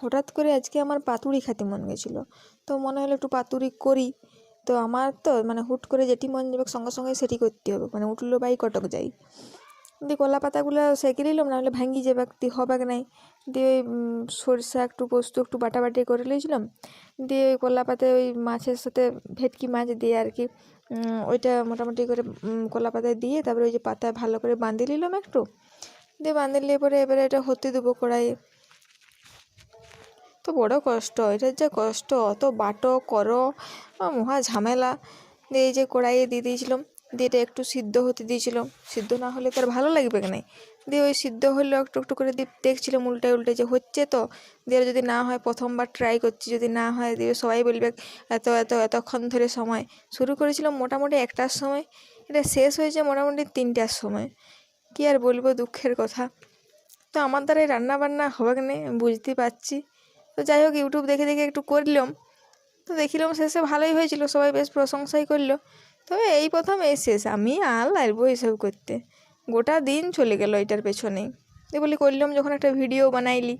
হঠাৎ করে আজকে আমার পাতুরি খেতে মন গেছিলো, তো মনে হলো একটু পাতুরি করি। তো আমার তো মানে হুট করে যেটি মন যাবে সঙ্গে সঙ্গে সেটি করতে হবে, মানে উঠলো বাই কটক যাই। দিয়ে কলা পাতাগুলো সেঁকে নিলাম, নাহলে ভাঙি যাবে, হবে নাই। দিয়ে ওই সরষা একটু পোস্ত একটু বাটাবাটি করে নিয়েছিলাম। দিয়ে ওই কলা পাতায় ওই মাছের সাথে ভেটকি মাছ দিয়ে আর কি ওইটা মোটামুটি করে কলা পাতায় দিয়ে তারপরে ওই যে পাতায় ভালো করে বাঁধে নিলাম একটু। দিয়ে বাঁধে নিয়ে পরে এবারে এটা হতে দেবো কড়াইয়ে। তো বড় কষ্ট, এটার যে কষ্ট, অত বাটো করো, মহা ঝামেলা। দিয়ে এই যে কড়াইয়ে দিয়ে দিয়েছিলাম, দিয়ে এটা একটু সিদ্ধ হতে দিয়েছিলাম, সিদ্ধ না হলে তার ভালো লাগবে না। দিয়ে ওই সিদ্ধ হলো একটু একটু করে দেখছিলাম উল্টায় উল্টে যে হচ্ছে তো। দিয়ে যদি না হয়, প্রথমবার ট্রাই করছি, যদি না হয় দিয়ে সবাই বলবে এতক্ষণ ধরে সময় শুরু করেছিলাম মোটামুটি 1টার সময়, এটা শেষ হয়েছে মোটামুটি 3টার সময়। কী আর বলবো, দুঃখের কথা। তো আমার দ্বারা রান্না বান্না হবে না বুঝতে পারছি। তো যাই হোক, ইউটিউব দেখে দেখে একটু করলাম, তো দেখিলাম শেষে ভালোই হয়েছিল, সবাই বেশ প্রশংসাই করলো। তবে এই প্রথম এই শেষ, আমি আর লাগবো এইসব করতে। গোটা দিন চলে গেল এটার পেছনেই। দিয়ে বলি করলাম যখন একটা ভিডিও বানাইলি।